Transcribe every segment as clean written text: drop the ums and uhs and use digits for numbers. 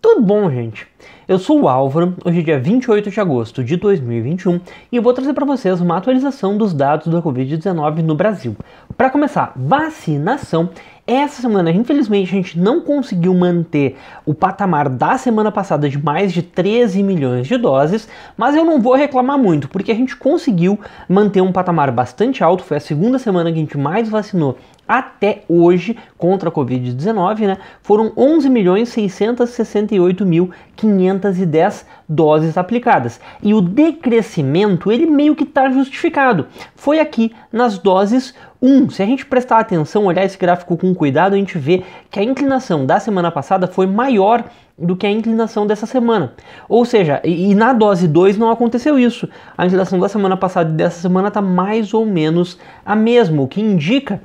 Tudo bom, gente? Eu sou o Álvaro, hoje é dia 28 de agosto de 2021 e eu vou trazer para vocês uma atualização dos dados da Covid-19 no Brasil. Para começar, vacinação. Essa semana, infelizmente, a gente não conseguiu manter o patamar da semana passada de mais de 13 milhões de doses, mas eu não vou reclamar muito, porque a gente conseguiu manter um patamar bastante alto. Foi a segunda semana que a gente mais vacinou até hoje contra a Covid-19, né? Foram 11.668.510 doses aplicadas. E o decrescimento, ele meio que está justificado. Foi aqui nas doses 1. Se a gente prestar atenção, olhar esse gráfico com cuidado, a gente vê que a inclinação da semana passada foi maior do que a inclinação dessa semana. Ou seja, e na dose 2 não aconteceu isso. A inclinação da semana passada e dessa semana está mais ou menos a mesma, o que indica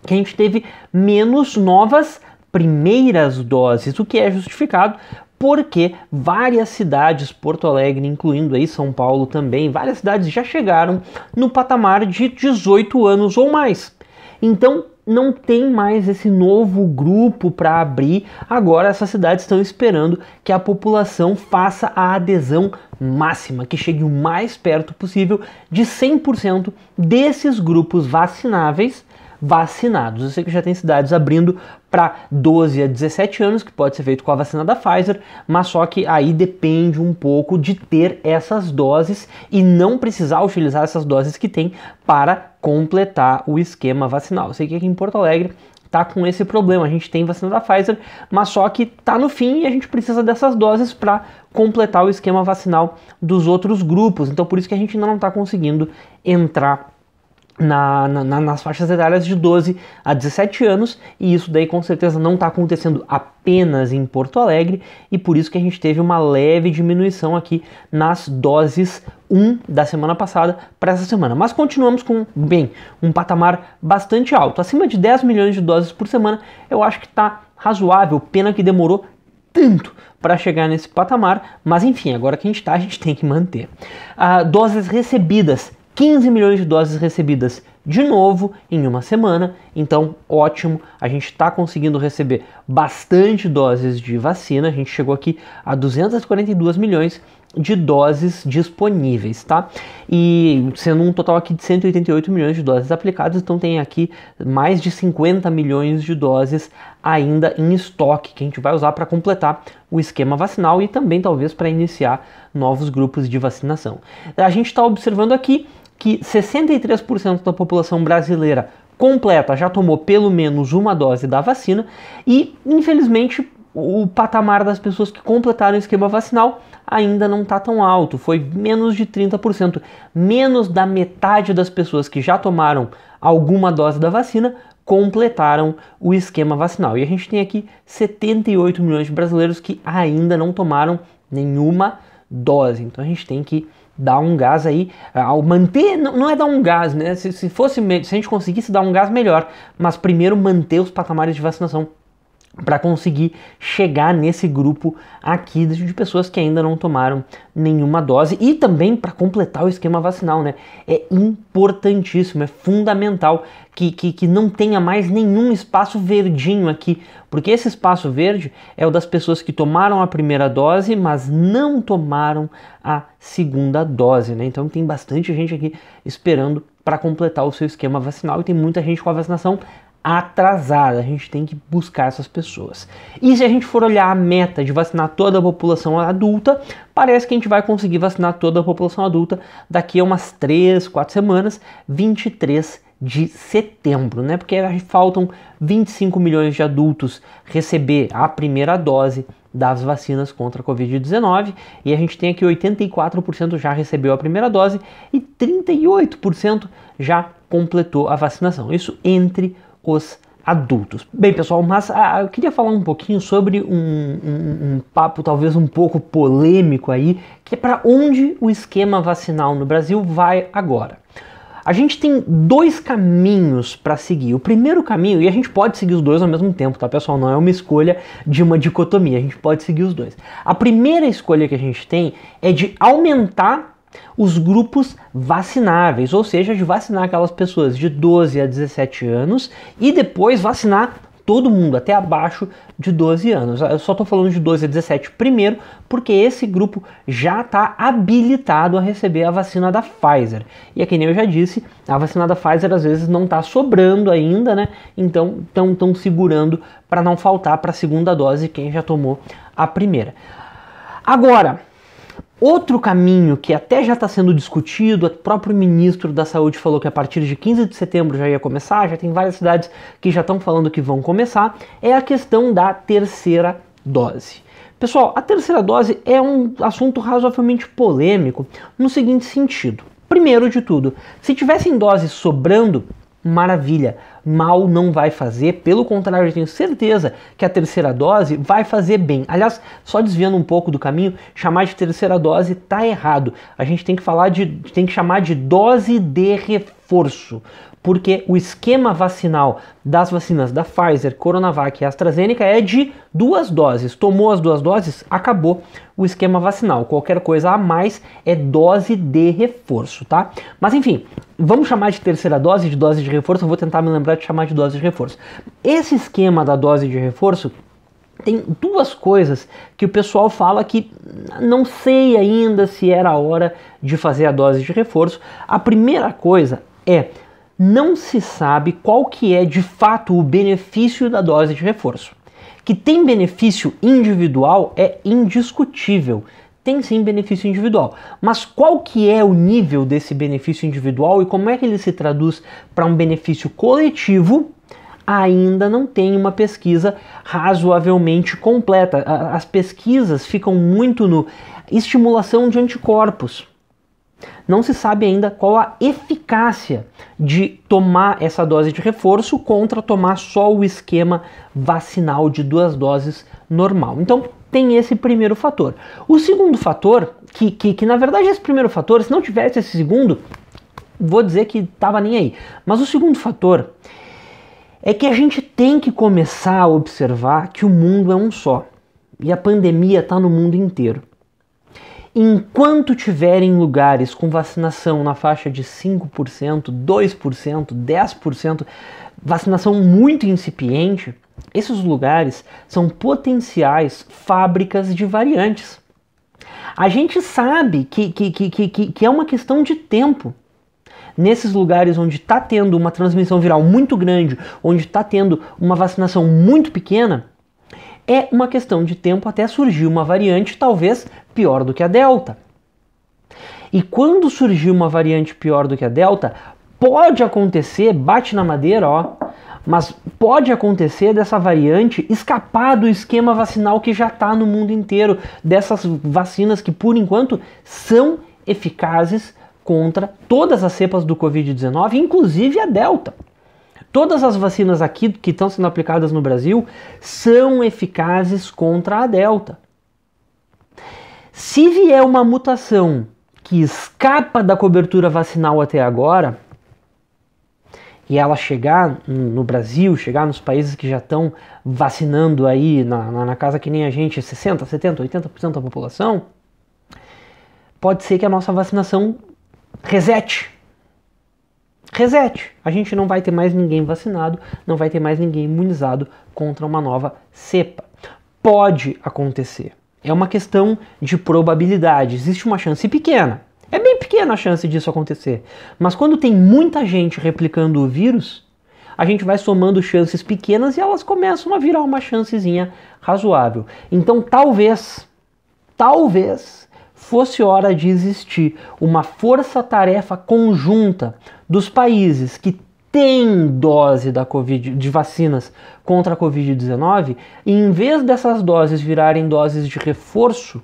que a gente teve menos novas primeiras doses, o que é justificado porque várias cidades, Porto Alegre, incluindo aí São Paulo também, várias cidades já chegaram no patamar de 18 anos ou mais. Então não tem mais esse novo grupo para abrir. Agora essas cidades estão esperando que a população faça a adesão máxima, que chegue o mais perto possível de 100% desses grupos vacináveis vacinados. Eu sei que já tem cidades abrindo para 12 a 17 anos, que pode ser feito com a vacina da Pfizer, mas só que aí depende um pouco de ter essas doses e não precisar utilizar essas doses que tem para completar o esquema vacinal. Eu sei que aqui em Porto Alegre tá com esse problema, a gente tem vacina da Pfizer, mas só que tá no fim e a gente precisa dessas doses para completar o esquema vacinal dos outros grupos. Então por isso que a gente ainda não está conseguindo entrar nas faixas etárias de 12 a 17 anos, e isso daí com certeza não está acontecendo apenas em Porto Alegre, e por isso que a gente teve uma leve diminuição aqui nas doses 1 da semana passada para essa semana. Mas continuamos com, um patamar bastante alto, acima de 10 milhões de doses por semana. Eu acho que está razoável, pena que demorou tanto para chegar nesse patamar, mas enfim, agora que a gente tem que manter. Doses recebidas, 15 milhões de doses recebidas de novo em uma semana, então ótimo, a gente está conseguindo receber bastante doses de vacina, a gente chegou aqui a 242 milhões de doses disponíveis, tá? E sendo um total aqui de 188 milhões de doses aplicadas, então tem aqui mais de 50 milhões de doses ainda em estoque, que a gente vai usar para completar o esquema vacinal e também talvez para iniciar novos grupos de vacinação. A gente está observando aqui que 63% da população brasileira completa já tomou pelo menos uma dose da vacina e, infelizmente, o patamar das pessoas que completaram o esquema vacinal ainda não está tão alto, foi menos de 30%, menos da metade das pessoas que já tomaram alguma dose da vacina completaram o esquema vacinal. E a gente tem aqui 78 milhões de brasileiros que ainda não tomaram nenhuma dose, então a gente tem que dar um gás aí, ao manter, não é dar um gás, né? Se a gente conseguisse dar um gás, melhor, mas primeiro manter os patamares de vacinação para conseguir chegar nesse grupo aqui de pessoas que ainda não tomaram nenhuma dose e também para completar o esquema vacinal, né? É importantíssimo, é fundamental que não tenha mais nenhum espaço verdinho aqui, porque esse espaço verde é o das pessoas que tomaram a primeira dose, mas não tomaram a segunda dose, né? Então tem bastante gente aqui esperando para completar o seu esquema vacinal e tem muita gente com a vacinação atrasada, a gente tem que buscar essas pessoas. E se a gente for olhar a meta de vacinar toda a população adulta, parece que a gente vai conseguir vacinar toda a população adulta daqui a umas 3, 4 semanas, 23 de setembro, né? Porque faltam 25 milhões de adultos receber a primeira dose das vacinas contra a Covid-19 e a gente tem aqui 84% já recebeu a primeira dose e 38% já completou a vacinação. Isso entre os adultos. Bem, pessoal, mas eu queria falar um pouquinho sobre um papo talvez um pouco polêmico aí, que é para onde o esquema vacinal no Brasil vai agora. A gente tem dois caminhos para seguir. O primeiro caminho, e a gente pode seguir os dois ao mesmo tempo, tá, pessoal? Não é uma escolha de uma dicotomia, a gente pode seguir os dois. A primeira escolha que a gente tem é de aumentar os grupos vacináveis, ou seja, de vacinar aquelas pessoas de 12 a 17 anos e depois vacinar todo mundo, até abaixo de 12 anos. Eu só estou falando de 12 a 17 primeiro, porque esse grupo já está habilitado a receber a vacina da Pfizer. E é que nem eu já disse, a vacina da Pfizer às vezes não está sobrando ainda, né? Então estão segurando para não faltar para a segunda dose quem já tomou a primeira. Agora, outro caminho que até já está sendo discutido, o próprio ministro da Saúde falou que a partir de 15 de setembro já ia começar, já tem várias cidades que já estão falando que vão começar, é a questão da terceira dose. Pessoal, a terceira dose é um assunto razoavelmente polêmico no seguinte sentido. Primeiro de tudo, se tivessem doses sobrando, maravilha, mal não vai fazer, pelo contrário, eu tenho certeza que a terceira dose vai fazer bem. Aliás, só desviando um pouco do caminho, chamar de terceira dose tá errado. A gente tem que chamar de dose de reforço, porque o esquema vacinal das vacinas da Pfizer, Coronavac e AstraZeneca é de 2 doses. Tomou as 2 doses, acabou o esquema vacinal. Qualquer coisa a mais é dose de reforço, tá? Mas enfim, vamos chamar de terceira dose, de dose de reforço. Eu vou tentar me lembrar de chamar de dose de reforço. Esse esquema da dose de reforço tem 2 coisas que o pessoal fala que não sei ainda se era a hora de fazer a dose de reforço. A primeira coisa é: não se sabe qual que é de fato o benefício da dose de reforço. Que tem benefício individual é indiscutível. Tem sim benefício individual. Mas qual que é o nível desse benefício individual e como é que ele se traduz para um benefício coletivo? Ainda não tem uma pesquisa razoavelmente completa. As pesquisas ficam muito no estimulação de anticorpos. Não se sabe ainda qual a eficácia de tomar essa dose de reforço contra tomar só o esquema vacinal de 2 doses normal. Então tem esse primeiro fator. O segundo fator, que na verdade esse primeiro fator, se não tivesse esse segundo, vou dizer que estava nem aí. Mas o segundo fator é que a gente tem que começar a observar que o mundo é um só. E a pandemia está no mundo inteiro. Enquanto tiverem lugares com vacinação na faixa de 5%, 2%, 10%, vacinação muito incipiente, esses lugares são potenciais fábricas de variantes. A gente sabe que é uma questão de tempo. Nesses lugares onde está tendo uma transmissão viral muito grande, onde está tendo uma vacinação muito pequena, é uma questão de tempo até surgir uma variante talvez pior do que a Delta. E quando surgir uma variante pior do que a Delta, pode acontecer, bate na madeira, ó, mas pode acontecer dessa variante escapar do esquema vacinal que já está no mundo inteiro, dessas vacinas que por enquanto são eficazes contra todas as cepas do Covid-19, inclusive a Delta. Todas as vacinas aqui que estão sendo aplicadas no Brasil são eficazes contra a Delta. Se vier uma mutação que escapa da cobertura vacinal até agora, e ela chegar no Brasil, chegar nos países que já estão vacinando aí na casa que nem a gente, 60%, 70%, 80% da população, pode ser que a nossa vacinação resete. A gente não vai ter mais ninguém vacinado, não vai ter mais ninguém imunizado contra uma nova cepa. Pode acontecer. É uma questão de probabilidade. Existe uma chance pequena. É bem pequena a chance disso acontecer. Mas quando tem muita gente replicando o vírus, a gente vai somando chances pequenas e elas começam a virar uma chancezinha razoável. Então talvez fosse hora de existir uma força-tarefa conjunta dos países que têm dose de vacinas contra a Covid-19, e em vez dessas doses virarem doses de reforço,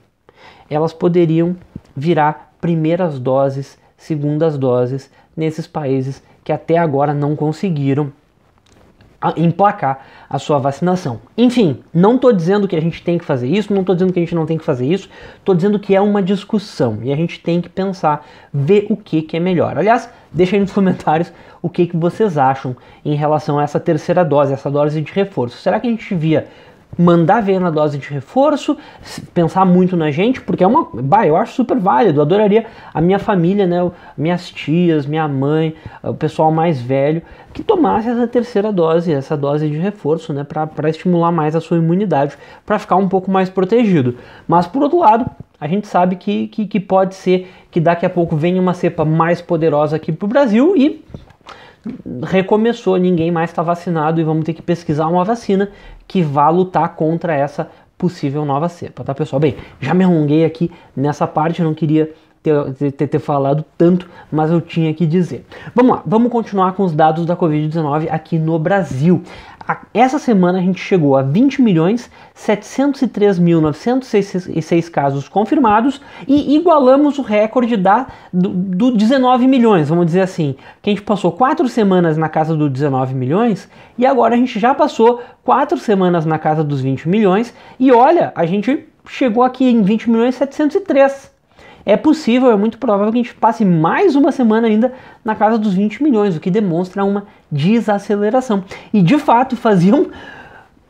elas poderiam virar primeiras doses, segundas doses nesses países que até agora não conseguiram emplacar a sua vacinação. Enfim, não estou dizendo que a gente tem que fazer isso, não estou dizendo que a gente não tem que fazer isso, estou dizendo que é uma discussão e a gente tem que pensar, ver o que é melhor. Aliás, deixa aí nos comentários o que vocês acham em relação a essa terceira dose, essa dose de reforço. Será que a gente devia mandar ver na dose de reforço, pensar muito na gente, porque eu acho super válido, eu adoraria a minha família, né, minhas tias, minha mãe, o pessoal mais velho, que tomasse essa terceira dose, essa dose de reforço, né, para estimular mais a sua imunidade, para ficar um pouco mais protegido. Mas por outro lado, a gente sabe que pode ser que daqui a pouco venha uma cepa mais poderosa aqui pro Brasil e recomeçou, ninguém mais está vacinado e vamos ter que pesquisar uma vacina que vá lutar contra essa possível nova cepa, tá, pessoal? Bem, já me alonguei aqui nessa parte, eu não queria ter falado tanto, mas eu tinha que dizer. Vamos lá, vamos continuar com os dados da Covid-19 aqui no Brasil. Essa semana a gente chegou a 20.703.906 casos confirmados e igualamos o recorde do 19 milhões, vamos dizer assim, que a gente passou 4 semanas na casa dos 19 milhões e agora a gente já passou 4 semanas na casa dos 20 milhões e olha, a gente chegou aqui em 20.703. É possível, é muito provável que a gente passe mais uma semana ainda na casa dos 20 milhões, o que demonstra uma desaceleração. E de fato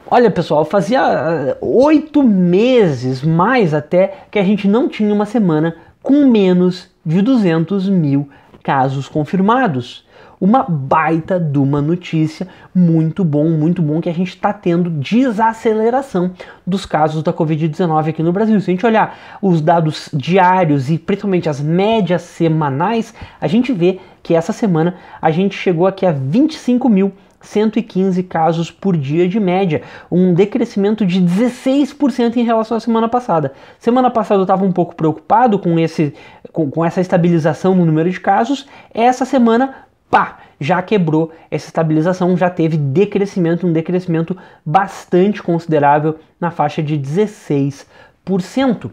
olha pessoal, fazia 8 meses, mais até, que a gente não tinha uma semana com menos de 200 mil casos confirmados. Uma baita de uma notícia, muito bom que a gente está tendo desaceleração dos casos da Covid-19 aqui no Brasil. Se a gente olhar os dados diários e principalmente as médias semanais, a gente vê que essa semana a gente chegou aqui a 25.115 casos por dia de média, um decrescimento de 16% em relação à semana passada. Semana passada eu estava um pouco preocupado com essa estabilização no número de casos, essa semana já quebrou essa estabilização, já teve decrescimento, um decrescimento bastante considerável na faixa de 16%.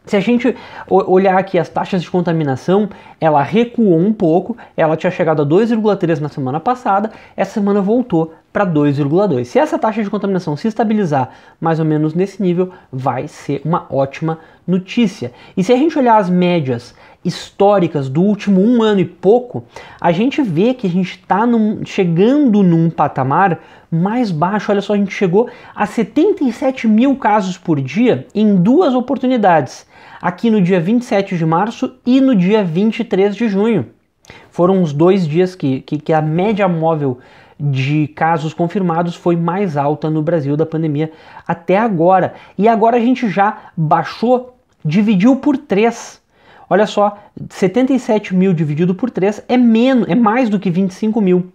Se a gente olhar aqui as taxas de contaminação, ela recuou um pouco, ela tinha chegado a 2,3 na semana passada, essa semana voltou para 2,2. Se essa taxa de contaminação se estabilizar mais ou menos nesse nível, vai ser uma ótima notícia. E se a gente olhar as médias históricas do último 1 ano e pouco, a gente vê que a gente está chegando num patamar mais baixo. Olha só, a gente chegou a 77 mil casos por dia em 2 oportunidades, aqui no dia 27 de março e no dia 23 de junho. Foram os 2 dias que a média móvel de casos confirmados foi mais alta no Brasil da pandemia até agora. E agora a gente já baixou, dividiu por 3. Olha só, 77 mil dividido por 3 é mais do que 25 mil.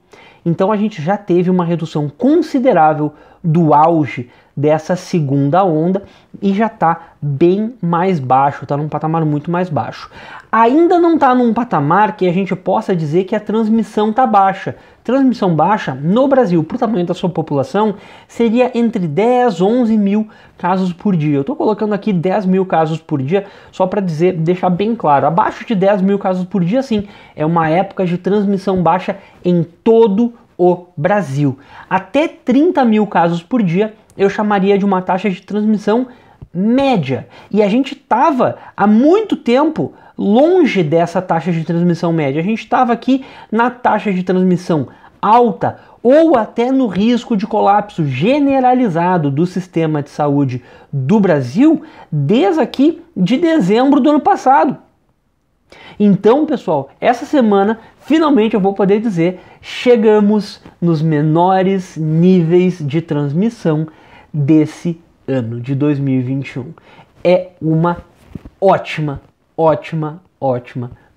Então a gente já teve uma redução considerável do auge dessa segunda onda e já está bem mais baixo, está num patamar muito mais baixo. Ainda não está num patamar que a gente possa dizer que a transmissão está baixa. Transmissão baixa no Brasil, para o tamanho da sua população, seria entre 10 e 11 mil casos por dia. Eu estou colocando aqui 10 mil casos por dia só para deixar bem claro. Abaixo de 10 mil casos por dia, sim, é uma época de transmissão baixa em todo o Brasil. Até 30 mil casos por dia eu chamaria de uma taxa de transmissão média. E a gente estava há muito tempo longe dessa taxa de transmissão média. A gente estava aqui na taxa de transmissão alta ou até no risco de colapso generalizado do sistema de saúde do Brasil desde aqui de dezembro do ano passado. Então, pessoal, essa semana finalmente eu vou poder dizer, chegamos nos menores níveis de transmissão desse ano de 2021. É uma ótima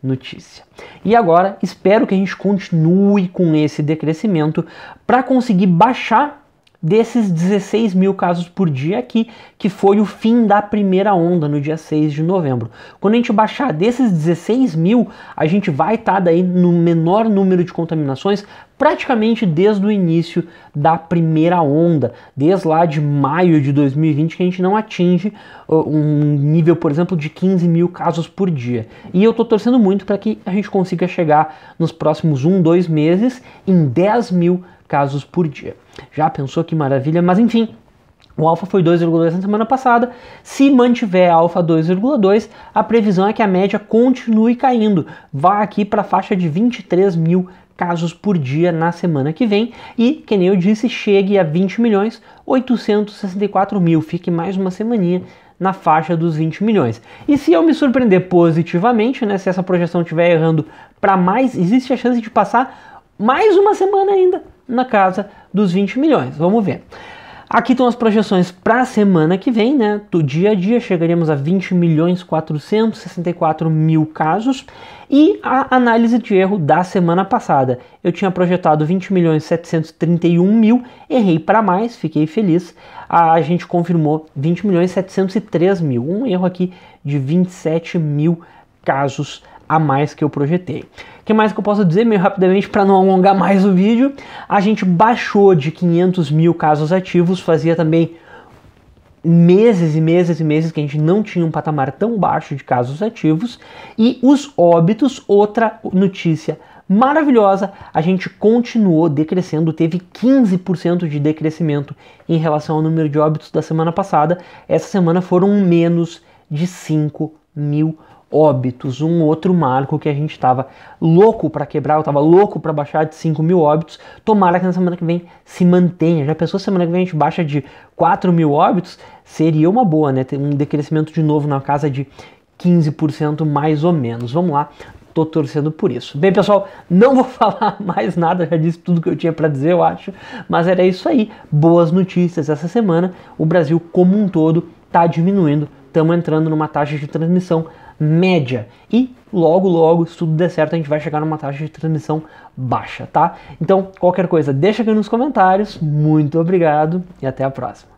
notícia. E agora espero que a gente continue com esse decrescimento para conseguir baixar desses 16 mil casos por dia aqui, que foi o fim da primeira onda no dia 6 de novembro. Quando a gente baixar desses 16 mil, a gente vai estar daí no menor número de contaminações praticamente desde o início da primeira onda, desde lá de maio de 2020, que a gente não atinge um nível, por exemplo, de 15 mil casos por dia. E eu estou torcendo muito para que a gente consiga chegar nos próximos 2 meses em 10 mil casos por dia. Já pensou que maravilha? Mas enfim, o alfa foi 2,2 na semana passada. Se mantiver alfa 2,2, a previsão é que a média continue caindo. Vá aqui para a faixa de 23 mil casos por dia na semana que vem e, que nem eu disse, chegue a 20.864.000, fique mais uma semaninha na faixa dos 20 milhões. E se eu me surpreender positivamente, né, se essa projeção estiver errando para mais, existe a chance de passar mais uma semana ainda na casa dos 20 milhões. Vamos ver. Aqui estão as projeções para a semana que vem, né? Do dia a dia chegaremos a 20.464.000 casos. E a análise de erro da semana passada. Eu tinha projetado 20.731.000, errei para mais, fiquei feliz. A gente confirmou 20.703.000, um erro aqui de 27.000 casos a mais que eu projetei. O que mais que eu posso dizer, meio rapidamente, para não alongar mais o vídeo? A gente baixou de 500.000 casos ativos, fazia também meses e meses e meses que a gente não tinha um patamar tão baixo de casos ativos. E os óbitos, outra notícia maravilhosa, a gente continuou decrescendo, teve 15% de decrescimento em relação ao número de óbitos da semana passada. Essa semana foram menos de 5.000 óbitos, um outro marco que a gente estava louco para quebrar, eu estava louco para baixar de 5.000 óbitos. Tomara que na semana que vem se mantenha. Já pensou, semana que vem a gente baixa de 4.000 óbitos? Seria uma boa, né? Ter um decrescimento de novo na casa de 15% mais ou menos. Vamos lá, tô torcendo por isso. Bem, pessoal, não vou falar mais nada, já disse tudo que eu tinha para dizer, eu acho, mas era isso aí. Boas notícias essa semana. O Brasil como um todo está diminuindo, estamos entrando numa taxa de transmissão média e logo, logo, se tudo der certo, a gente vai chegar numa taxa de transmissão baixa, tá? Então, qualquer coisa, deixa aqui nos comentários. Muito obrigado e até a próxima.